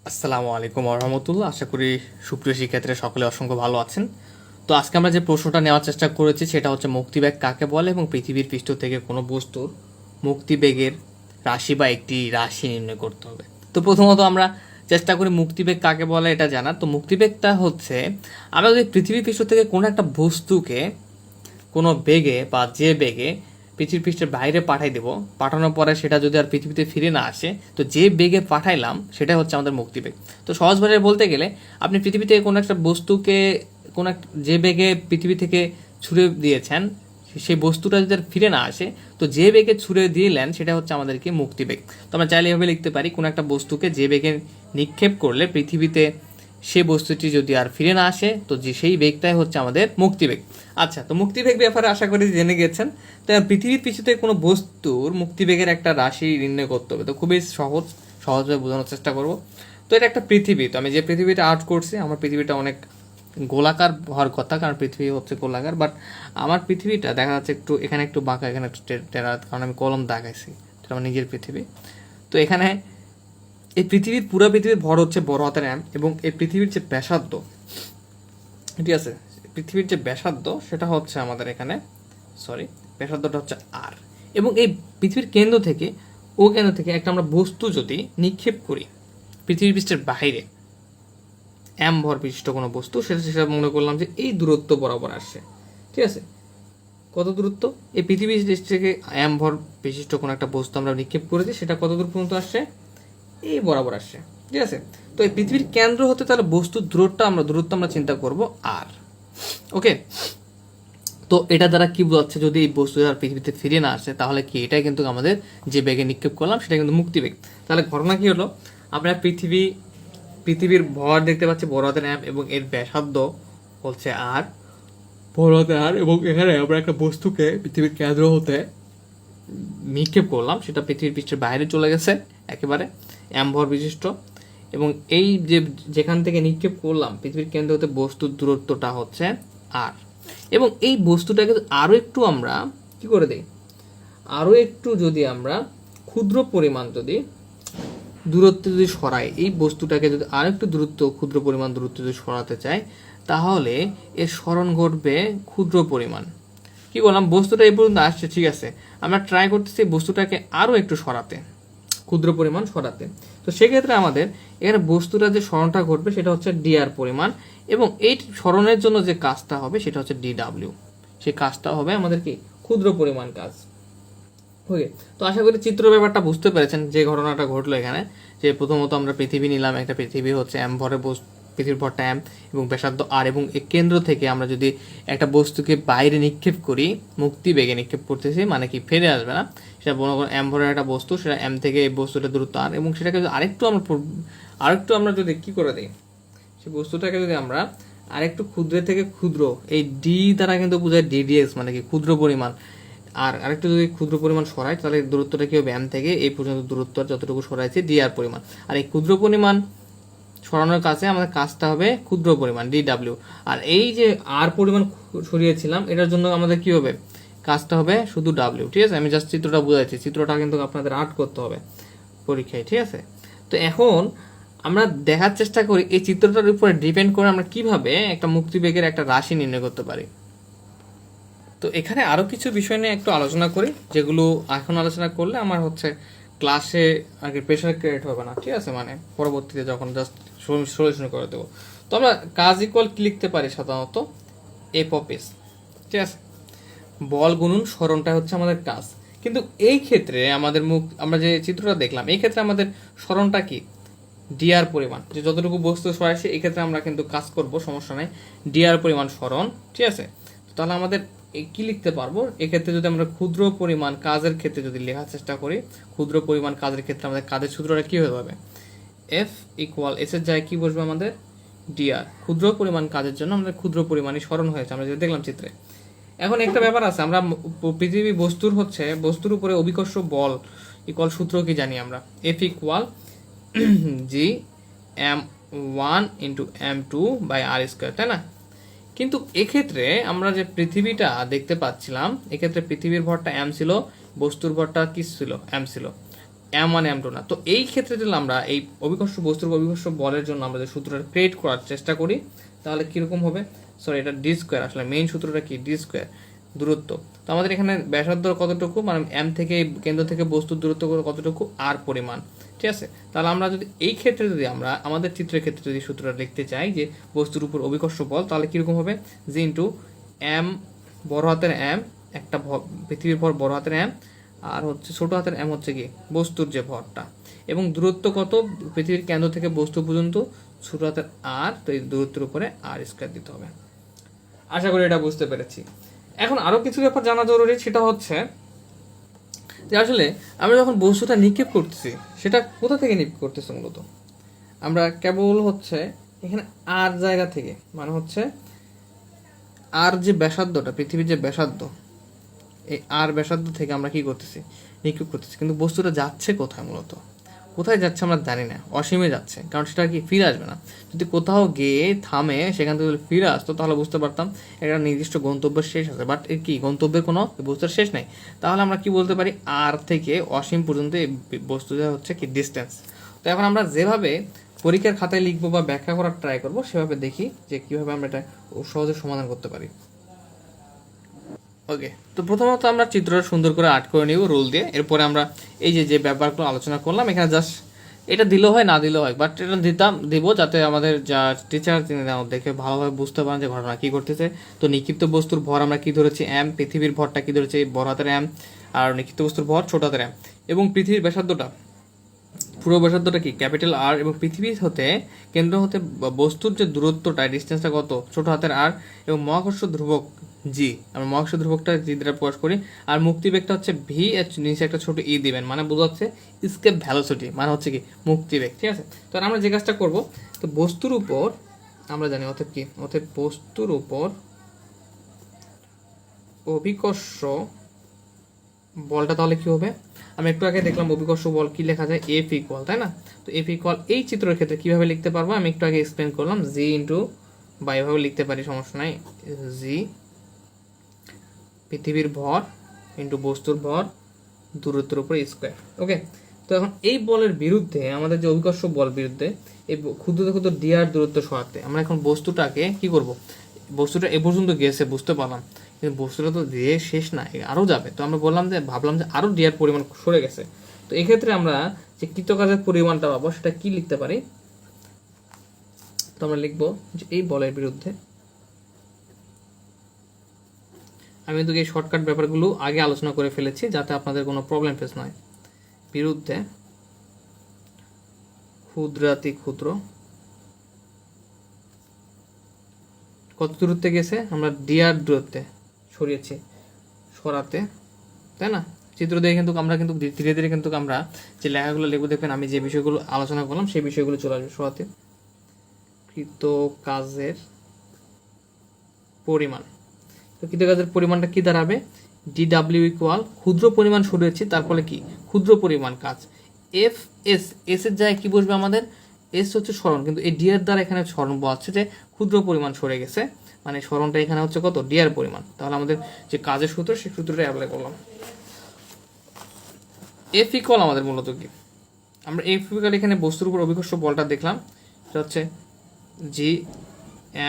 আসসালামু আলাইকুম রহমতুল্লাহ। আশা করি সুপ্রিয় শিক্ষার্থীরা সকলে অসংখ্য ভালো আছেন। তো আজকে আমরা যে প্রশ্নটা নেওয়ার চেষ্টা করেছি সেটা হচ্ছে মুক্তিবেগ কাকে বলে এবং পৃথিবীর পৃষ্ঠ থেকে কোনো বস্তুর মুক্তিবেগের রাশি বা একটি রাশি নির্ণয় করতে হবে। তো প্রথমত আমরা চেষ্টা করি মুক্তিবেগ কাকে বলে এটা জানার। তো মুক্তিবেগটা হচ্ছে আমরা যদি পৃথিবীর পৃষ্ঠ থেকে কোনো একটা বস্তুকে কোনো বেগে বা যে বেগে পৃথিবীর পৃষ্ঠের বাইরে পাঠাই দেবো, পাঠানোর পরে সেটা যদি আর পৃথিবীতে ফিরে না আসে, তো যে বেগে পাঠাইলাম সেটা হচ্ছে আমাদের মুক্তিবেগ। তো সহজ ভাষায় বলতে গেলে আপনি পৃথিবী থেকে কোনো একটা বস্তুকে কোনো এক যে বেগে পৃথিবী থেকে ছুড়ে দিয়েছেন, সেই বস্তুটা যদি আর ফিরে না আসে, তো যে বেগে ছুড়ে দিলেন সেটা হচ্ছে আমাদেরকে মুক্তিবেগ। তো আমরা চাইলে এভাবে লিখতে পারি, কোনো একটা বস্তুকে যে বেগে নিক্ষেপ করলে পৃথিবীতে সে বস্তুটি যদি আর ফিরে না আসে, তো যে সেই বেগটাই হচ্ছে আমাদের মুক্তিবেগ। আচ্ছা, তো মুক্তিবেগ ব্যাপারে আশা করি জেনে গেছেন। তো পৃথিবীর পিছুতে কোনো বস্তুর মুক্তিবেগের একটা রাশি নির্ণয় করতে হবে। তো খুবই সহজভাবে বোঝানোর চেষ্টা করব। তো এটা একটা পৃথিবী। তো আমি যে পৃথিবীটা আর্ট করছি, আমার পৃথিবীটা অনেক গোলাকার হওয়ার কথা, কারণ পৃথিবী হচ্ছে গোলাকার। বাট আমার পৃথিবীটা দেখা যাচ্ছে একটু এখানে একটু বাঁকা, এখানে একটু টেরা, কারণ আমি কলম দাগাইছি। এটা আমার নিজের পৃথিবী। তো এখানে এই পুরো পৃথিবীর ভর হচ্ছে বড় হাতের এম, এবং এই পৃথিবীর যে ব্যাসার্ধ, ঠিক আছে, পৃথিবীর যে ব্যাসার্ধ সেটা হচ্ছে আমাদের এখানে ব্যাসার্ধটা হচ্ছে আর। এবং এই পৃথিবীর কেন্দ্র থেকে কেন্দ্র থেকে একটা আমরা বস্তু যদি নিক্ষেপ করি পৃথিবীর পৃষ্ঠের বাইরে, এম ভর বিশিষ্ট কোনো বস্তু, সেটা মনে করলাম যে এই দূরত্ব বরাবর আসছে, ঠিক আছে। কত দূরত্ব? এই পৃথিবীর থেকে এম ভর বিশিষ্ট কোনো একটা বস্তু আমরা নিক্ষেপ করেছি, সেটা কত দূর পর্যন্ত আসছে? এই বরাবর আসছে, ঠিক আছে। তো এই পৃথিবীর কেন্দ্র হতে তাহলে বস্তুর দূরত্ব আমরা চিন্তা করব আর। ওকে, তো এটা দ্বারা কি বোঝাচ্ছে, যদি এই বস্তু আর পৃথিবীতে ফিরে না আসে তাহলে কি এটাই কিন্তু আমাদের যে বেগে নিক্ষেপ করলাম সেটা কিন্তু মুক্তিবেগ। তাহলে ঘটনা কি হলো, আমরা পৃথিবীর ভর দেখতে পাচ্ছি বড় হাতের এম, এবং এর ব্যাসার্ধ হচ্ছে আর, বড় হাতের আর। এবং এখানে আমরা একটা বস্তুকে পৃথিবীর কেন্দ্র হতে নিক্ষেপ করলাম, সেটা পৃথিবীর পৃষ্ঠের বাইরে চলে গেছে একেবারে, এম ভর বিশিষ্ট। এবং এই যেখান থেকে নিক্ষেপ করলাম পৃথিবীর কেন্দ্র হতে বস্তুর দূরত্বটা হচ্ছে আর। এবং এই বস্তুটাকে আরো একটু আমরা কি করে দিই, আরো একটু যদি আমরা ক্ষুদ্র পরিমাণ যদি দূরত্বে যদি সরাই, এই বস্তুটাকে যদি আরো একটু ক্ষুদ্র পরিমাণ দূরত্ব যদি সরাতে চাই, তাহলে এর স্মরণ ঘটবে ক্ষুদ্র পরিমাণ। কি বললাম, বস্তুটা এই পর্যন্ত আসছে, ঠিক আছে, আমরা ট্রাই করতেছি বস্তুটাকে আরো একটু সরাতে, ক্ষুদ্র পরিমাণ সরাতে। তো সেক্ষেত্রে আমাদের এখানে বস্তুটা যে স্মরণটা ঘটবে সেটা হচ্ছে ডিআর পরিমাণ, এবং এই স্মরণের জন্য যে কাজটা হবে সেটা হচ্ছে ডিডাব্লিউ। সেই কাজটা হবে আমাদের কি ক্ষুদ্র পরিমাণ কাজ। ওকে, তো আশা করি চিত্র ব্যাপারটা বুঝতে পেরেছেন যে ঘটনাটা ঘটলো এখানে। যে প্রথমত আমরা পৃথিবী নিলাম, একটা পৃথিবী হচ্ছে এম ভরে পৃথিবীর ভরটা এম এবং ব্যাসার্ধ আর, এবং এই কেন্দ্র থেকে আমরা যদি একটা বস্তুকে বাইরে নিক্ষেপ করি, মুক্তি বেগে নিক্ষেপ করতেছি, মানে কি ফিরে আসবে না, সেটা মনে করেন এম ভরের একটা বস্তু, সেটা এম থেকে এই বস্তুটা দূরত্ব আর, এবং সেটাকে যদি আরেকটু আমরা যদি কি করে দিই, সেই বস্তুটাকে যদি আমরা আরেকটু ক্ষুদ্র থেকে ক্ষুদ্র, এই ডি দ্বারা কিন্তু বোঝায় ডিডিএক্স, মানে কি ক্ষুদ্র পরিমাণ, আর আরেকটু যদি ক্ষুদ্র পরিমাণ সরাই তাহলে দূরত্বটা কি হবে, এম থেকে এই পর্যন্ত দূরত্ব যতটুকু সরাইছে ডি আর পরিমাণ। আর এই ক্ষুদ্র পরিমাণ সরানোর কাছে আমাদের কাজটা হবে ক্ষুদ্র পরিমাণ ডিডাব্লিউ। আর এই যে আর পরিমাণ সরিয়েছিলাম এটার জন্য আমাদের কি হবে, কাজটা হবে শুধু ডাব্লিউ, ঠিক আছে। আমি জাস্ট চিত্রটা বুঝাইছি, চিত্রটা কিন্তু আপনাদের আর্ট করতে হবে পরীক্ষায়, ঠিক আছে। তো এখন আমরা দেখার চেষ্টা করি এই চিত্রটার উপরে ডিপেন্ড করে আমরা কিভাবে একটা মুক্তিবেগের একটা রাশি নির্ণয় করতে পারি। তো এখানে আরো কিছু বিষয় নিয়ে একটু আলোচনা করি, যেগুলো এখন আলোচনা করলে আমার হচ্ছে ক্লাসে আগে প্রেশার ক্রিয়েট হবে না, ঠিক আছে, মানে পরবর্তীতে যখন জাস্ট সলিউশন করে দেবো। তো আমরা কাজ ইকুয়াল কি লিখতে পারি সাধারণত, এফ অফ এস, ঠিক আছে। বল গুণন স্মরণটা হচ্ছে আমাদের কাজ, কিন্তু এই ক্ষেত্রে আমরা যে চিত্রটা দেখলাম, এই ক্ষেত্রে আমাদের স্মরণটা কি, ডিআর পরিমাণ, যে যতটুকু বস্তু সরাইছে এই ক্ষেত্রে আমরা কিন্তু কাজ করব, সমস্যা নাই, ডিআর পরিমাণ স্মরণ, ঠিক আছে। তাহলে আমাদের কি লিখতে পারবো এক্ষেত্রে, যদি আমরা ক্ষুদ্র পরিমাণ কাজের ক্ষেত্রে যদি লেখার চেষ্টা করি, ক্ষুদ্র পরিমাণ কাজের ক্ষেত্রে আমাদের কাজের সূত্রটা কি হয়ে যাবে, এফ ইকুয়াল এস এর জায়গায় কি বসবে আমাদের, ডিআর। ক্ষুদ্র পরিমাণ কাজের জন্য আমাদের ক্ষুদ্র পরিমাণই স্মরণ হয়েছে, আমরা যেটা দেখলাম চিত্রে। এখন একটা ব্যাপার আছে, আমরা পৃথিবী বস্তুর উপরে অভিকর্ষ বল ইকুয়াল সূত্র কি জানি আমরা, F equal G M one into M two by R square, তাই না। কিন্তু এক্ষেত্রে আমরা যে পৃথিবীটা দেখতে পাচ্ছিলাম, এক্ষেত্রে পৃথিবীর ভরটা এম ছিল, বস্তুর ভরটা কি ছিল, এম ছিল। M1 M2 না। তো এই ক্ষেত্রে যদি আমরা এই অভিকর্ষ বস্তুর অভিকর্ষ বলের জন্য আমরা যে সূত্রটা ক্রিয়েট করার চেষ্টা করি তাহলে কীরকম হবে, সরি এটা ডি স্কোয়ার, আসলে মেইন সূত্রটা কি ডি স্কোয়ার, দূরত্ব। তো আমাদের এখানে ব্যাসার্ধ কতটুকু, মানে এম থেকে কেন্দ্র থেকে বস্তুর দূরত্ব কতটুকু, আর পরিমাণ, ঠিক আছে। তাহলে আমরা যদি এই ক্ষেত্রে যদি আমরা আমাদের চিত্রের ক্ষেত্রে যদি সূত্রটা লিখতে চাই যে বস্তুর উপর অভিকর্ষ বল, তাহলে কীরকম হবে, জি ইন্টু এম বড় হাতের এম, একটা পৃথিবীর ভর বড় হাতের এম, আর হচ্ছে ছোট হাতের এম হচ্ছে কি বস্তুর যে ভরটা, এবং দূরত্ব কত পৃথিবীর কেন্দ্র থেকে বস্তু পর্যন্ত, ছোট হাতের আর, তো এই দূরত্বের উপরে আর স্কয়ার দিতে হবে। আশা করি এটা বুঝতে পেরেছি। এখন আরো কিছু ব্যাপার জানা জরুরি, সেটা হচ্ছে যে আসলে আমরা যখন বস্তুটা নিক্ষেপ করতেছি সেটা কোথা থেকে নিক্ষেপ করতেছি, মূলত আমরা কেবল হচ্ছে এখানে আর জায়গা থেকে, মানে হচ্ছে আর যে ব্যাসার্ধটা, পৃথিবীর যে ব্যাসার্ধ, এই আর ব্যাসার্ধ থেকে আমরা কি করতেছি, নিক্ষেপ করতেছি। কিন্তু বস্তুটা যাচ্ছে কোথায়, মূলত কোথায় যাচ্ছে আমরা জানি না, অসীমে যাচ্ছে, কারণ সেটা কি ফিরে আসবে না। যদি কোথাও গিয়ে থামে সেখান থেকে যদি ফিরে আসতো তাহলে বুঝতে পারতাম একটা নির্দিষ্ট গন্তব্যের শেষ আছে, বাট এর কি গন্তব্যের কোনো বস্তুর শেষ নেই। তাহলে আমরা কি বলতে পারি, আর থেকে অসীম পর্যন্ত এই বস্তুটা হচ্ছে কি ডিস্টেন্স। তো এখন আমরা যেভাবে পরীক্ষার খাতায় লিখবো বা ব্যাখ্যা করার ট্রাই করবো, সেভাবে দেখি যে কীভাবে আমরা এটা সহজে সমাধান করতে পারি। ওকে, তো প্রথমত আমরা চিত্রটা সুন্দর করে আর্ট করে নিব রুল দিয়ে। এরপরে আমরা এই যে যে ব্যাপারগুলো আলোচনা করলাম এখানে জাস্ট এটা দিলেও হয় না দিলেও হয়, বাট এটা দিব যাতে আমাদের যা টিচার তিনি দেখে ভালোভাবে বুঝতে পারেন যে ঘটনা কী করতেছে। তো নিক্ষিপ্ত বস্তুর ভর আমরা কি ধরেছি এম, পৃথিবীর ভরটা কি ধরেছি বড় হাতের এম, আর নিক্ষিপ্ত বস্তুর ভর ছোট হাতের এম, এবং পৃথিবীর ব্যাসার্ধটা পুরো ব্যাসার্ধটা কি ক্যাপিটাল আর, এবং পৃথিবী হতে কেন্দ্র হতে বস্তুর যে দূরত্বটা ডিস্টেন্সটা কত ছোট হাতের আর, এবং মহাকর্ষ ধ্রুবক জি, আমরা মহাকর্ষ ধ্রুবকটা জি দ্বারা প্রকাশ করি, আর মুক্তিবেগটা হচ্ছে ভি, নিচে একটা ছোট ই দিবেন, মানে বোঝাচ্ছে স্কেপ ভ্যালোসিটি, মানে হচ্ছে কি মুক্তিবেগ, ঠিক আছে। তো আমরা যে কাজটা করব, তো বস্তুর উপর আমরা জানি অতএব কি, অতএব বস্তুর উপর অভিকর্ষ বলটা তাহলে কি হবে, আমি একটু আগে দেখলাম অভিকর্ষ বল কি লেখা যায়, এফ ইকুয়াল, তাই না। তো এফ ইকুয়াল এই চিত্রের ক্ষেত্রে কিভাবে লিখতে পারবো, আমি একটু আগে এক্সপ্লেন করলাম, জি ইন্টু বা এভাবে লিখতে পারি, সমস্যা নাই, জি পৃথিবীর ভর ইন্টু বস্তুর ভর দূরত্বের উপর স্কোয়ার। ওকে, তো এখন এই বলের বিরুদ্ধে আমাদের যে অভিকর্ষ বল বিরুদ্ধে এই ক্ষুদ্র ক্ষুদ্র ডিআর দূরত্ব সরাতে আমরা এখন বস্তুটাকে কি করব, বস্তুটা এ পর্যন্ত গেছে বুঝতে পারলাম, কিন্তু বস্তুটা তো দিয়ে শেষ না, আরও যাবে। তো আমরা ভাবলাম যে আরও ডিআর পরিমাণ সরে গেছে। তো এক্ষেত্রে আমরা যে কৃতকাজের পরিমাণটা পাবো সেটা কি লিখতে পারি, তো আমরা লিখবো যে এই বলের বিরুদ্ধে, আমি কিন্তু এই শর্টকাট ব্যাপারগুলো আগে আলোচনা করে ফেলেছি যাতে আপনাদের কোনো প্রবলেম ফেস নয়, বিরুদ্ধে ক্ষুদ্রাতি ক্ষুদ্র কত দূরত্বে গেছে, আমরা ডিআর দূরত্বে সরাতে, তাই না। চিত্র দিয়ে কিন্তু আমরা কিন্তু ধীরে ধীরে কিন্তু আমরা যে লেখাগুলো লিখবো, দেখবেন আমি যে বিষয়গুলো আলোচনা করলাম সেই বিষয়গুলো চলে আসবে। সরাতে কৃত কাজের পরিমাণ, তো কৃতকাজের পরিমাণটা কি দাঁড়াবে, ডিডাব্লিউ ইকুয়াল ক্ষুদ্র পরিমাণ সরিয়েছি, তার ফলে কি ক্ষুদ্র পরিমাণ কাজ, এফ এস, এস এর জায়গায় কি বসবে আমাদের, এস হচ্ছে সরণ, কিন্তু এই ডি এর দ্বারা এখানে সরণ বোঝাচ্ছে যে ক্ষুদ্র পরিমাণ সরে গেছে, মানে সরণটা এখানে হচ্ছে কত ডিআর পরিমাণ। তাহলে আমাদের যে কাজের সূত্র সেই সূত্রটা অ্যাপ্লাই করলাম। এফ ইকুয়াল আমাদের মূলত কি, আমরা এফ ইকুয়াল এখানে বস্তুর উপর অভিকর্ষ বলটা দেখলাম, সেটা হচ্ছে জি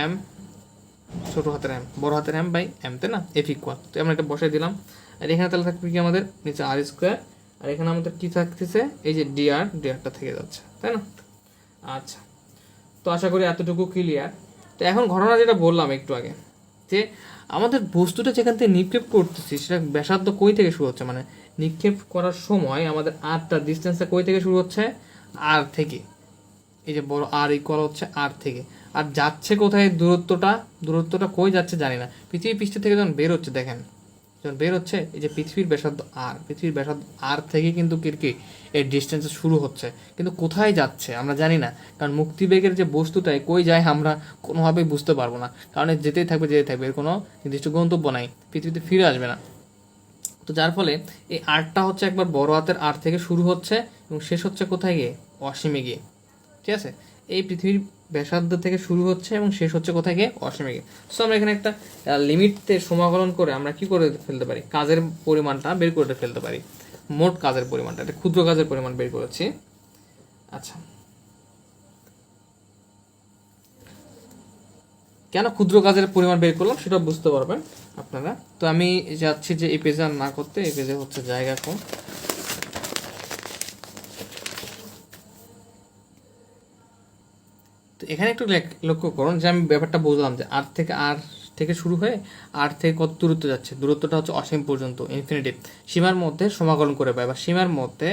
এম ছোট হাতের এম বড় হাতের এম বাই এম, তাই না, এফ ইকুয়াল। তো আমরা এটা বসাই দিলাম, আর এখানে তাহলে থাকবে কি আমাদের নিচে আর স্কোয়ার, আর এখানে আমাদের কি থাকতেছে এই যে ডিআরটা থেকে যাচ্ছে, তাই না। আচ্ছা, তো আশা করি এতটুকু ক্লিয়ার। তো এখন ঘটনা যেটা বললাম একটু আগে, যে আমাদের বস্তুটা যেখান থেকে নিক্ষেপ করতেছি সেটা ব্যাসার্ধ কই থেকে শুরু হচ্ছে, মানে নিক্ষেপ করার সময় আমাদের আরটা ডিস্টেন্সটা কই থেকে শুরু হচ্ছে, আর থেকে, এই যে বড় আর ইকুয়াল হচ্ছে আর থেকে, আর যাচ্ছে কোথায় দূরত্বটা কই যাচ্ছে জানি না। পৃথিবী পৃষ্ঠ থেকে যখন বের হচ্ছে, দেখেন যখন বের হচ্ছে এই যে পৃথিবীর ব্যাসার্ধ আর থেকে কিন্তু কি এই ডিস্টেন্স শুরু হচ্ছে, কিন্তু কোথায় যাচ্ছে আমরা জানি না, কারণ মুক্তিবেগের যে বস্তুটাই কই যায় আমরা কোনোভাবেই বুঝতে পারবো না, কারণ যেতেই থাকবে এর কোনো নির্দিষ্ট গন্তব্য নাই, পৃথিবীতে ফিরে আসবে না। তো যার ফলে এই আরটা হচ্ছে একবার বড় হাতের আর থেকে শুরু হচ্ছে এবং শেষ হচ্ছে কোথায় গিয়ে, অসীমে গিয়ে, ঠিক আছে। এই পৃথিবীর ব্যাসার্ধ থেকে শুরু হচ্ছে এবং শেষ হচ্ছে কোথায় গিয়ে, অসীমে গিয়ে। সো আমরা এখানে একটা লিমিটতে সমাকলন করে আমরা কি করে ফেলতে পারি, কাজের পরিমাণটা বের করে ফেলতে পারি। মোট কাজের পরিমাণটা, এটা ক্ষুদ্র কাজের পরিমাণ বের করেছি। আচ্ছা, কেন ক্ষুদ্র কাজের পরিমাণ বের করলাম সেটা বুঝতে পারবেন আপনারা। তো আমি যাচ্ছি যে এই পেজে আর না করতে, এই পেজে হচ্ছে জায়গা কম। তো এখানে একটু লক্ষ্য করুন যে আমি ব্যাপারটা বুঝলাম যে আর থেকে শুরু হয়ে আর থেকে কত দূরত্ব যাচ্ছে, দূরত্বটা হচ্ছে অসীম পর্যন্ত, ইনফিনিটিভ। সীমার মধ্যে সমাকলন করে পাই, বা সীমার মধ্যে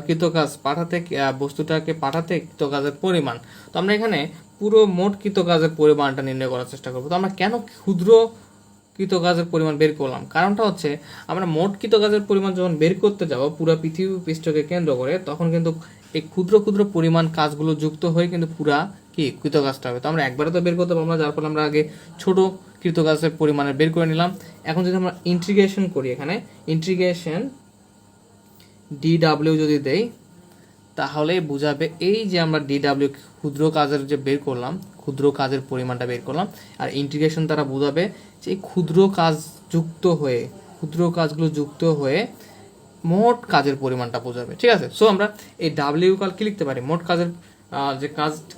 কৃতকাজ পাঠাতে, বস্তুটাকে পাঠাতে কৃতকাজের পরিমাণ। তো আমরা এখানে পুরো মোট কৃতকাজের পরিমাণটা নির্ণয় করার চেষ্টা করবো। তো আমরা কেন ক্ষুদ্র কৃতকাজের পরিমাণ বের করলাম, কারণটা হচ্ছে আমরা মোট কৃতকাজের পরিমাণ যখন বের করতে যাবো পুরো পৃথিবী পৃষ্ঠকে কেন্দ্র করে, তখন কিন্তু এই ক্ষুদ্র ক্ষুদ্র পরিমাণ কাজগুলো যুক্ত হয়ে কিন্তু পুরা কি কৃতকাজটা হবে। তো আমরা একবারে তো বের করতে পারবো না, যার ফলে আমরা আগে ছোট কৃতকাজের পরিমাণে বের করে নিলাম। এখন যদি আমরা ইন্টিগ্রেশন করি, এখানে ইন্টিগ্রেশন DW যদি দেই, তাহলে বোঝাবে এই যে আমরা DW ক্ষুদ্র কাজের যে বের করলাম, ক্ষুদ্র কাজের পরিমাণটা বের করলাম, আর ইন্টিগ্রেশন দ্বারা বোঝাবে যে এই ক্ষুদ্র কাজ যুক্ত হয়ে, ক্ষুদ্র কাজগুলো যুক্ত হয়ে মোট কাজের পরিমাণটা বোঝাবে। ঠিক আছে, সো আমরা এই ডাব্লিউ কাল কি লিখতে পারি, মোট কাজের যে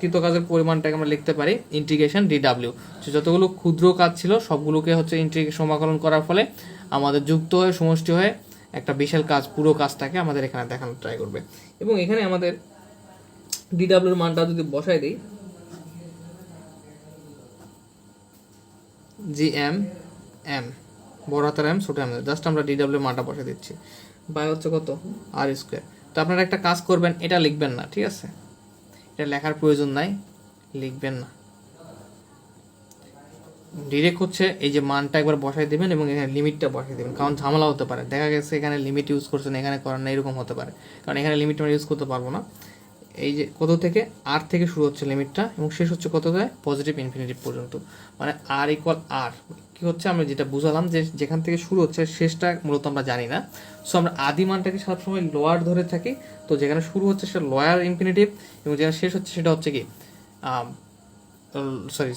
কৃত কাজের পরিমাণটাকে আমরা লিখতে পারি ইন্টিগ্রেশন DW। যতগুলো ক্ষুদ্র কাজ ছিল সবগুলোকে হচ্ছে সমাকলন করার ফলে আমাদের যুক্ত হয়ে সমষ্টি হয়ে একটা বিশাল কাজ, পুরো কাজটাকে আমাদের এখানে দেখানোর ট্রাই করবে। এবং এখানে আমাদের DWর মানটা যদি বসাই দিই, GM M, বড় হাতের M ছোট M, জাস্ট আমরা DW মানটা বসাই দিচ্ছি, বাই হচ্ছে কত R²। তো আপনারা একটা কাজ করবেন, এটা লিখবেন না, ঠিক আছে, এটা লেখার প্রয়োজন নাই, লিখবেন না, ডিরেক্ট হচ্ছে এই যে মানটা একবার বসাই দেবেন এবং এখানে লিমিটটা বসাই দেবেন। কারণ ঝামেলা হতে পারে, দেখা গেছে এখানে লিমিট ইউজ করছেন, এখানে করেন না, এরকম হতে পারে। কারণ এখানে লিমিট আমরা ইউজ করতে পারবো না। এই যে কত থেকে আর থেকে শুরু হচ্ছে লিমিটটা এবং শেষ হচ্ছে কত যায় পজিটিভ ইনফিনিটিভ পর্যন্ত, মানে R = R। কি হচ্ছে আমরা যেটা বুঝালাম যে যেখান থেকে শুরু হচ্ছে শেষটা মূলত আমরা জানি না, সো আমরা আদি মানটাকে সবসময় লোয়ার ধরে থাকি। তো যেখানে শুরু হচ্ছে সেটা লোয়ার ইনফিনিটিভ এবং যেখানে শেষ হচ্ছে সেটা হচ্ছে কি সরি,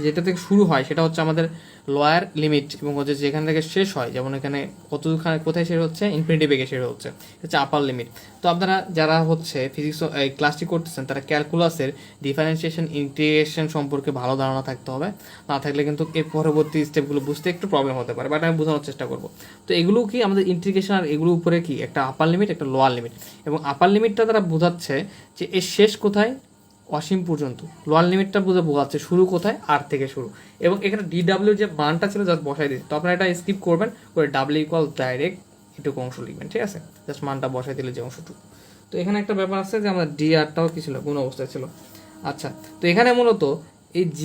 যেটা থেকে শুরু হয় সেটা হচ্ছে আমাদের লোয়ার লিমিট, এবং হচ্ছে যেখান থেকে শেষ হয়, যেমন এখানে কোথায় শেষ হচ্ছে ইনফিনিটিভ বেগে শেষ হচ্ছে, হচ্ছে আপার লিমিট। তো আপনারা যারা হচ্ছে ফিজিক্স ক্লাসটি করতেছেন তারা ক্যালকুলাসের ডিফারেন্সিয়েশন ইন্টিগ্রেশন সম্পর্কে ভালো ধারণা থাকতে হবে, না থাকলে কিন্তু এর পরবর্তী স্টেপগুলো বুঝতে একটু প্রবলেম হতে পারে, বাট আমি বোঝানোর চেষ্টা করবো। তো এগুলো কি আমাদের ইন্টিগ্রেশন, আর এগুলো উপরে কি একটা আপার লিমিট একটা লোয়ার লিমিট, এবং আপার লিমিটটা তারা বোঝাচ্ছে যে এর শেষ কোথায় অসীম পর্যন্ত, লোয়ার লিমিটটা বোঝাচ্ছে শুরু কোথায় আর থেকে শুরু। এবং এখানে DW যে মানটা ছিল জাস্ট বসাই দিচ্ছি, তো আপনারা এটা স্কিপ করবেন করে W = ডাইরেক্ট এটুকু অংশ লিখবেন, ঠিক আছে, জাস্ট মানটা বসাই দিলে যে অংশটুকু। তো এখানে একটা ব্যাপার আছে যে আমাদের DRটাও কি ছিল, গুণ অবস্থায় ছিল। আচ্ছা, তো এখানে মূলত এই G,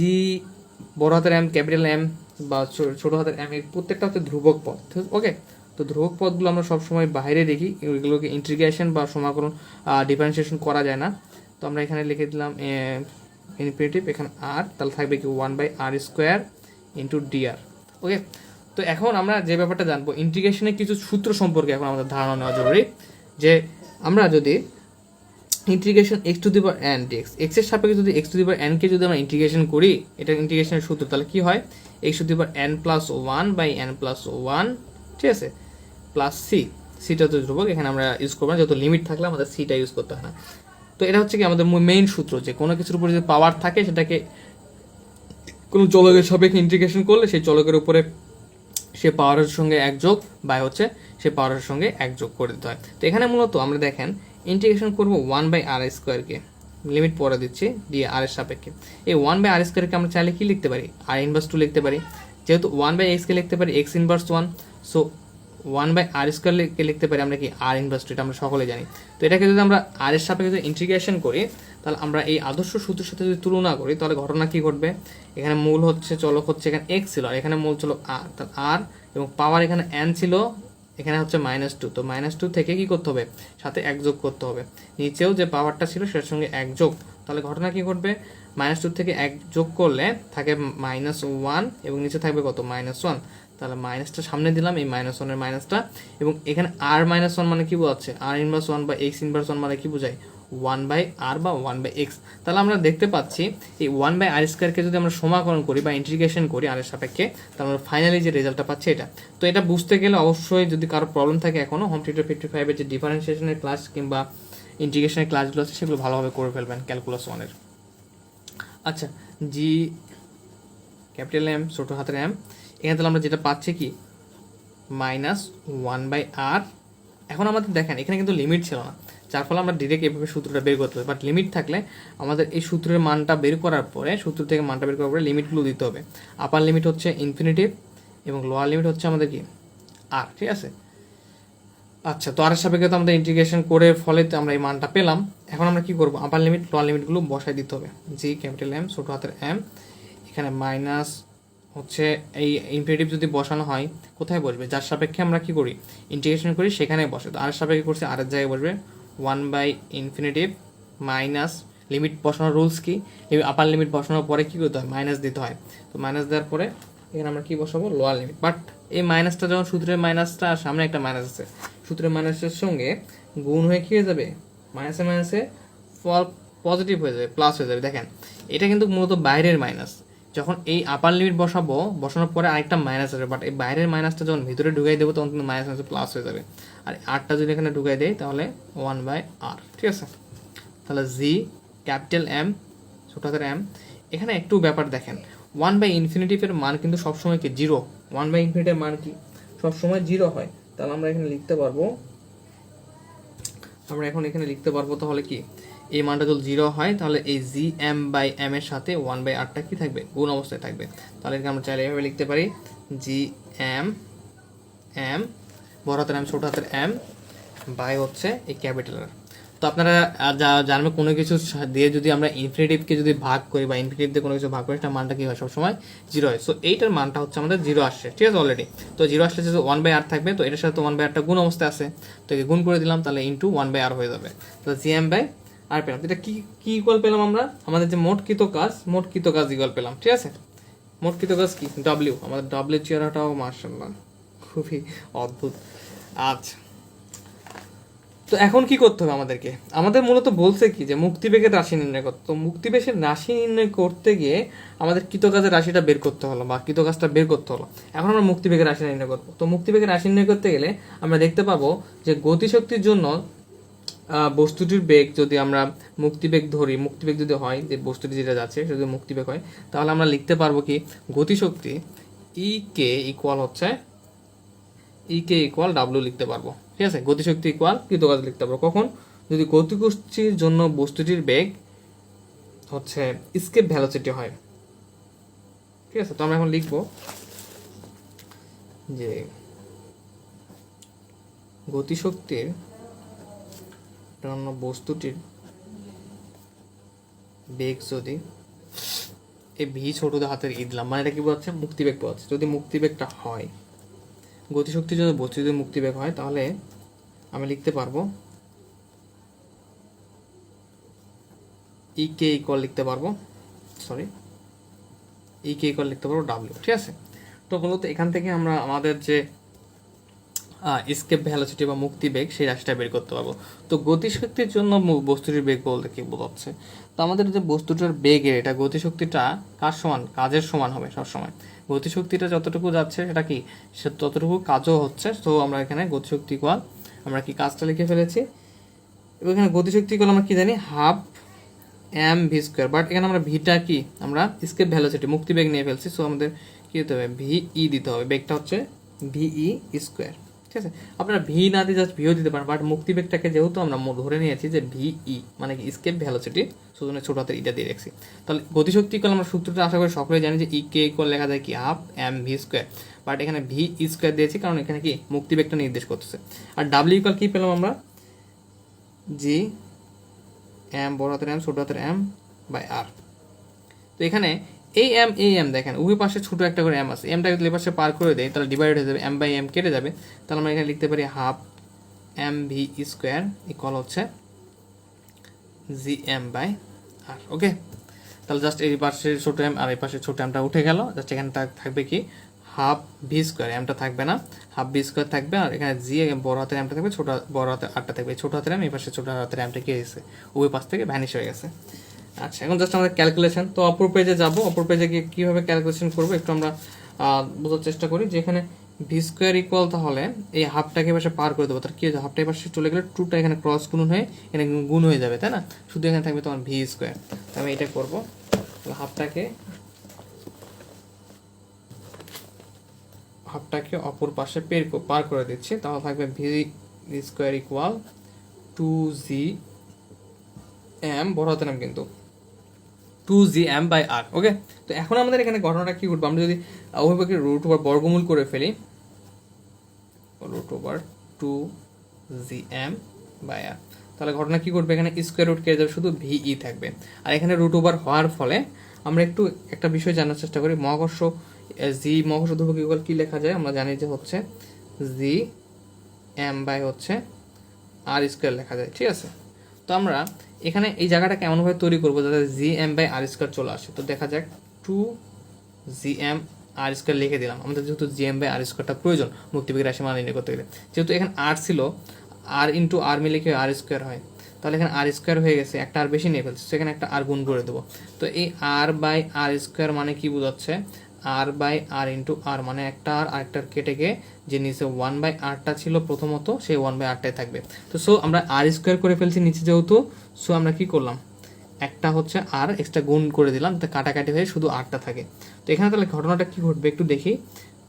বড় হাতের M, ক্যাপিটাল M বা ছোট হাতের M, এর প্রত্যেকটা হচ্ছে ধ্রুবক পদ। ওকে, তো ধ্রুবক পদগুলো আমরা সবসময় বাইরে দেখি, এগুলোকে ইন্টিগ্রেশন বা সমাকলন ডিফারেন্সিয়েশন করা যায় না। তো আমরা এখানে লিখে দিলাম ইনফিনিটিভ, এখানে R, তাহলে থাকবে কি 1/R² × dr। ওকে, তো এখন আমরা যে ব্যাপারটা জানবো, ইন্টিগ্রেশনের কিছু সূত্র সম্পর্কে এখন আমাদের ধারণা নেওয়া জরুরি। যে আমরা যদি ইন্টিগ্রেশন x⁴n dx, x এর সাপেক্ষে যদি x⁴n কে যদি আমরা ইন্টিগ্রেশন করি, এটা ইন্টিগ্রেশনের সূত্র, তাহলে কি হয় x⁴n+1/n+1, ঠিক আছে, প্লাস সিটা তো ধ্রুবক, এখানে আমরা ইউজ করবো না, যেহেতু লিমিট থাকলে আমাদের সিটা ইউজ করতে হয় না। তো এটা হচ্ছে কি আমাদের মেইন সূত্র, যে কোনো কিছুর উপরে যদি পাওয়ার থাকে সেটাকে কোনো চলকের সাপেক্ষে ইন্টিগ্রেশন করলে সেই চলকের উপরে সে পাওয়ারের সঙ্গে এক যোগ বা হচ্ছে সে পাওয়ারের সঙ্গে এক যোগ করে দিতে হয়। তো এখানে মূলত আমরা দেখেন ইন্টিগ্রেশন করবো 1/r² কে, লিমিট পরে দিচ্ছি দিয়ে আর এর সাপেক্ষে। এই 1/r² কে আমরা চাইলে কি লিখতে পারি, R−2 লিখতে পারি, যেহেতু 1/x কে লিখতে পারি x−1, সো 1/r² কে লিখতে পারি আমরা কি R−2, এটা আমরা সকলে জানি। তো এটাকে যদি আমরা আর এর সাপেক্ষে যদি ইন্টিগ্রেশন করি, তাহলে আমরা এই আদর্শ সূত্রের সাথে যদি তুলনা করি, তাহলে ঘটনা কি ঘটবে, এখানে মূল হচ্ছে চলক হচ্ছে এখানে x ছিল, আর এখানে মূল চলক r, তাহলে r এবং পাওয়ার এখানে n ছিল, এখানে হচ্ছে -2, তো -2 থেকে কি করতে হবে সাথে এক যোগ করতে হবে, নিচেও যে পাওয়ারটা ছিল সেটার সঙ্গে এক যোগ, তাহলে ঘটনা কি ঘটবে, -2 থেকে এক যোগ করলে থাকে -1 এবং নিচে থাকবে কত -1, তাহলে মাইনাসটা সামনে দিলাম, এই -1 এর মাইনাসটা, এবং এখানে R-1 মানে কি বোঝাচ্ছে, R−1 বা x−1 মানে কি বোঝায় 1/r বা 1/x। তাহলে আমরা দেখতে পাচ্ছি এই 1/r² যদি আমরা সমাকলন করি বা ইন্টিগ্রেশন করি আর এর সাপেক্ষে, তাহলে আমরা ফাইনালি যে রেজাল্টটা পাচ্ছি এটা। তো এটা বুঝতে গেলে অবশ্যই যদি কারো প্রবলেম থাকে এখনও হোম টিউটর 55-এর যে ডিফারেন্সিয়েশনের ক্লাস কিংবা ইন্টিগ্রেশনের ক্লাসগুলো আছে সেগুলো ভালোভাবে করে ফেলবেন ক্যালকুলাস 1-এর। আচ্ছা, জি ক্যাপিটাল এম ছোট হাতের এম, এখানে তাহলে আমরা যেটা পাচ্ছি কি -1/r। এখন আমাদের দেখেন এখানে কিন্তু লিমিট ছিল না, যার ফলে আমরা ডিরেক্ট এভাবে সূত্রটা বের করতে হবে। বাট লিমিট থাকলে আমাদের এই সূত্রের মানটা বের করার পরে, সূত্র থেকে মানটা বের করার পরে লিমিটগুলো দিতে হবে। আপার লিমিট হচ্ছে ইনফিনিটিভ এবং লোয়ার লিমিট হচ্ছে আমাদের কি আর, ঠিক আছে। আচ্ছা, তো আর সাপেক্ষে তো আমাদের ইন্টিগ্রেশন করে ফলে তো আমরা এই মানটা পেলাম। এখন আমরা কি করব, আপার লিমিট লোয়ার লিমিটগুলো বসাই দিতে হবে। জি ক্যাপিটাল এম ছোট হাতের এম, এখানে মাইনাস হচ্ছে এই ইনফিনিটিভ যদি বসানো হয় কোথায় বসবে, যার সাপেক্ষে আমরা কি করি ইন্টিগ্রেশন করি সেখানে বসে। তো আর সাপেক্ষে করছে আর এর জায়গায় বসবে 1/ইনফিনিটিভ মাইনাস লিমিট বসানোর রুলস কি, আপার লিমিট বসানোর পরে কি করতে হয় মাইনাস দিতে হয়। তো মাইনাস দেওয়ার পরে এখানে আমরা কি বসাবো লোয়ার লিমিট। বাট এই মাইনাসটা যখন সূত্রের মাইনাসটা সামনে একটা মাইনাস আছে, সূত্রের মাইনাসের সঙ্গে গুণ হয়ে কি হয়ে যাবে, মাইনাসে মাইনাসে পজিটিভ হয়ে যাবে, প্লাস হয়ে যাবে। দেখেন এটা কিন্তু মূলত বাইরের মাইনাস, যখন এই আপার লিমিট বসাবো বসানোর পরে আরেকটা মাইনাস আসবে, বাট এই বাইরের মাইনাসটা যখন ভিতরে ঢুকাই দেবো তখন কিন্তু মাইনাস মাইনাসে প্লাস হয়ে যাবে। আর আরটা যদি এখানে ঢুকাই দেয় তাহলে 1/r, ঠিক আছে। তাহলে জি ক্যাপিটাল এম ছোট হাতের এম, এখানে একটু ব্যাপার দেখেন 1/ইনফিনিটিভের মান কিন্তু সবসময় কি জিরো, 1/ইনফিনিটিভের মান কি সবসময় জিরো হয়। তাহলে আমরা এখানে লিখতে পারবো, তাহলে কি এই মানটা যদি জিরো হয় তাহলে এই জি m/m এর সাথে 1/rটা কি থাকবে, গুণ অবস্থায় থাকবে। তাহলে এখানে আমরা চাইলে এভাবে লিখতে পারি জি m বড় হাতের এম ছোট হাতের এম বাই হচ্ছে এই ক্যাপিটাল আর। তো আপনারা জানবে কোনো কিছু দিয়ে যদি আমরা ইনফিনিটিভকে যদি ভাগ করি বা ইনফিনিটিভ দিয়ে কোনো কিছু ভাগ করি সেটা মানটা কি হয় সবসময় জিরো হয়। সো এইটার মানটা হচ্ছে আমাদের জিরো আসছে, ঠিক আছে অলরেডি। তো জিরো আসলে যেহেতু 1/r থাকবে, তো এটার সাথে তো 1/rটা গুণ অবস্থায় আছে, তো একে গুণ করে দিলাম, তাহলে ইন্টু 1/r হয়ে যাবে। তো gm/r পেলাম। এটা কি কি ইকুয়াল পেলাম আমরা, আমাদের যে মোট কৃত কাজ ইকুয়াল পেলাম, ঠিক আছে। মোট কৃত কাজ কি ডব্লিউ, আমাদের ডব্লিউ চেহারাটাও মার্শাল্লাহ খুবই অদ্ভুত। আচ্ছা, তো এখন কি করতে হবে আমাদেরকে, আমাদের মূলত বলছে কি যে মুক্তিবেগের রাশি নির্ণয় করতে। তো মুক্তিবেগের রাশি নির্ণয় করতে গিয়ে আমাদের কৃতকাজের রাশিটা বের করতে হলো বা কৃতকাজটা বের করতে হলো। এখন আমরা মুক্তিবেগের রাশি নির্ণয় করবো। তো মুক্তিবেগের রাশি নির্ণয় করতে গেলে আমরা দেখতে পাবো যে গতিশক্তির জন্য বস্তুটির বেগ যদি আমরা মুক্তিবেগ ধরি, মুক্তিবেগ যদি হয় যে বস্তুটি যেটা যাচ্ছে যদি মুক্তিবেগ হয়, তাহলে আমরা লিখতে পারবো কি গতিশক্তি ই কে ইকুয়াল ডাব্লিউ লিখতে পারবো, ঠিক আছে। গতিশক্তি ইকুয়াল কৃতকাজ লিখতে পারবো কখন, যদি গতিশক্তির জন্য বস্তুটির বেগ হচ্ছে স্কেপ ভেলোসিটি হয়, ঠিক আছে। তো আমরা এখন লিখবো যে গতিশক্তির জন্য বস্তুটির বেগ যদি এই ভি ছোট হাতের ই দিলাম, মানে এটা কি বোঝাচ্ছে মুক্তিবেগ বোঝাচ্ছে। যদি মুক্তিবেগটা হয়, গতিশক্তির জন্য বস্তু যদি মুক্তিবেগ হয়, তাহলে আমি লিখতে পারবো ই কে ইকুয়াল লিখতে পারবো ডাব্লিউ, ঠিক আছে। তো মূলত এখান থেকে আমরা আমাদের যে স্কেপ ভেলোসিটি বা মুক্তিবেগ সেই রাশিটা বের করতে পারবো। তো গতিশক্তির জন্য বস্তুটির বেগ বলতে কি বোঝাচ্ছে, তো আমাদের যে বস্তুটার বেগের এটা গতিশক্তিটা কার সমান, কাজের সমান হবে সবসময়। গতিশক্তিটা যতটুকু যাচ্ছে সেটা কি সে ততটুকু কাজও হচ্ছে। তো আমরা এখানে গতিশক্তি ইকুয়াল আমরা কি কাজটা লিখে ফেলেছি, এবং এখানে গতিশক্তি ইকুয়াল আমরা কি জানি হাফ mv²। বাট এখানে আমরা ভিটা কি আমরা স্কেপ ভেলোসিটি মুক্তিবেগ নিয়ে ফেলছি, সো আমাদের কি দিতে হবে ভিই দিতে হবে, বেগটা হচ্ছে ভিই², ঠিক আছে। আপনারা ভি না দিয়ে জাস্ট ভিও দিতে পারেন, বাট মুক্তিবেগটাকে যেহেতু আমরা ধরে নিয়েছি যে ভিই মানে কি স্কেপ ভেলোসিটি, সুতরাং ছোট হাতের ইটা দিয়ে রেখেছি। তাহলে গতিশক্তি ইকুয়াল আমরা সূত্রটা আশা করি সকলেই জানি যে ই কে ইকুয়াল লেখা যায় কি হাফ mv², বাট এখানে v² দিয়েছি কারণ এখানে কি মুক্তিবেগটা নির্দেশ করতেছে। আর ডাব্লিউ ইকুয়াল কি পেলাম আমরা, জি এম বড় হাতের এম ছোট হাতের এম বাই আর। তো এখানে এই এম দেখেন উভয় পাশে ছোট একটা করে এম আছে, এমটা যদি এই পাশে পার করে দেয় তাহলে ডিভাইড হয়ে যাবে, m/m কেটে যাবে। তাহলে আমরা এখানে লিখতে পারি হাফ mv² ইকুয়াল হচ্ছে gm/r। ওকে, তাহলে জাস্ট এই পাশে ছোট এম আর এই পাশে ছোট এমটা উঠে গেল, জাস্ট এখানে থাকবে কি হাফ ভি স্কোয়ার, এমটা থাকবে না, হাফ ভি স্কোয়ার থাকবে, আর এখানে জি বড় হাতের এমটা থাকবে, ছোট বড় হাতের আটটা থাকবে। ছোট হাতের এম এই পাশে ছোট হাতের এমটা কি হয়েছে, ওই পাশ থেকে ভ্যানিশ হয়ে গেছে। আচ্ছা, এখন জাস্ট আমাদের ক্যালকুলেশন। তো অপর পেজে যাব, অপর পেজে গিয়ে কীভাবে ক্যালকুলেশন করবো একটু আমরা বোঝার চেষ্টা করি। যে এখানে ভি স্কোয়ার ইকুয়াল, তাহলে এই হাফটাকে পাশে পার করে দেবো, তার কি হয়েছে, হাফটা পাশে চলে গেলে টুটা এখানে ক্রস গুণ হয়ে এখানে গুণ হয়ে যাবে, তাই না? শুধু এখানে থাকবে তোমার ভি স্কোয়ার। আমি এটা করবো, হাফটাকে অপর পাশে পার করে দিচ্ছি, তাহলে থাকবে ভি স্কোয়ার ইকুয়াল 2gm, বড় হাতের নাম কিন্তু 2gm/r। ওকে, তো এখন আমাদের এখানে ঘটনাটা কি ঘটবে, আমরা যদি অভিভাবকের রুট ওভার বর্গমূল করে ফেলি, রুট ওভার 2gm/r, তাহলে ঘটনা কি ঘটবে, এখানে স্কোয়ার রুট কেটে যাবে, শুধু ভিই থাকবে। আর এখানে রুট ওভার হওয়ার ফলে আমরা একটু একটা বিষয় জানার চেষ্টা করি, মহাকর্ষ ধ্রুবক ইকুয়াল কি লেখা যায়, আমরা জানি যে হচ্ছে জি এম বাই হচ্ছে আর স্কোয়ার লেখা যায়, ঠিক আছে? তো আমরা এখানে এই জায়গাটাকে এমনভাবে তৈরি করবো যাতে G M by R square চলে আসে। তো দেখা যাক, 2gm আর স্কোয়ার লিখে দিলাম, আমাদের যেহেতু জিএম বাই আর স্কোয়ারটা প্রয়োজন মুক্তিবেগের রাশি মান নির্ণয় করতে গেলে, যেহেতু এখানে আর ছিল, আর ইন্টু আর মিলে কি আর স্কোয়ার হয়, তাহলে এখানে আর স্কোয়ার হয়ে গেছে, একটা আর বেশি নিয়ে ফেলছে, সেখানে একটা আর গুণ করে দেবো। তো এই আর বাই আর স্কোয়ার মানে কি বোঝাচ্ছে, আর বাই আর ইন্টু আর, মানে একটা আর আরেকটার কেটে গিয়ে যে নিচে 1/rটা ছিল প্রথমত, সেই 1/rটাই থাকবে। তো সো আমরা আর স্কোয়ার করে ফেলছি নিচে যেহেতু, সো আমরা কি করলাম, একটা হচ্ছে আর এক্সট্রা গুণ করে দিলাম, তো কাটাকাটি হয়ে শুধু আরটা থাকে। তো এখানে তাহলে ঘটনাটা কি ঘটবে একটু দেখি,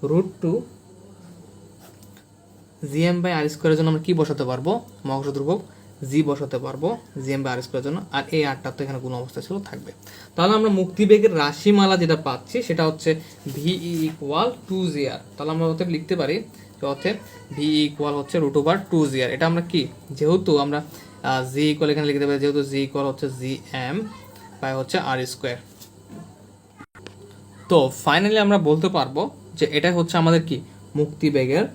√2gm বাই আর স্কোয়ারের জন্য আমরা কি বসাতে পারবো, মহাকর্ষ ধ্রুবক জি বসাতে পারবো জিএম বাই আর স্কোয়ারের জন্য, আর এই আরটা তো এখানে গুণ অবস্থা ছিল থাকবে। তাহলে আমরা মুক্তিবেগের রাশিমালা যেটা পাচ্ছি সেটা হচ্ছে ভি ইকুয়াল 2gr। তাহলে আমরা অতএব লিখতে পারি যে অতএব ভি ইকুয়াল হচ্ছে √2gr। এটা আমরা কি, যেহেতু আমরা জি ইকুয়াল এখানে লিখতে পারি, যেহেতু জি ইকুয়াল হচ্ছে জি এম বাই হচ্ছে আর স্কোয়ার। তো ফাইনালি আমরা বলতে পারবো যে এটা হচ্ছে আমাদের কি, মুক্তিবেগের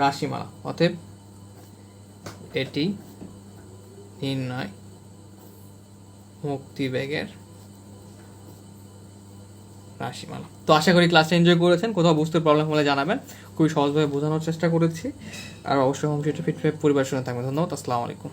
রাশিমালা। অতএব এটি নির্ণয় মুক্তিবেগের রাশিমালা। তো আশা করি ক্লাসটা এনজয় করেছেন, কোথাও বুঝতে প্রবলেম হলে জানাবেন, খুবই সহজভাবে বোঝানোর চেষ্টা করেছি। আর অবশ্যই হোম থিয়েটার ফিডব্যাক পরিবার শুনে থাকবেন। ধন্যবাদ, আসসালামু আলাইকুম।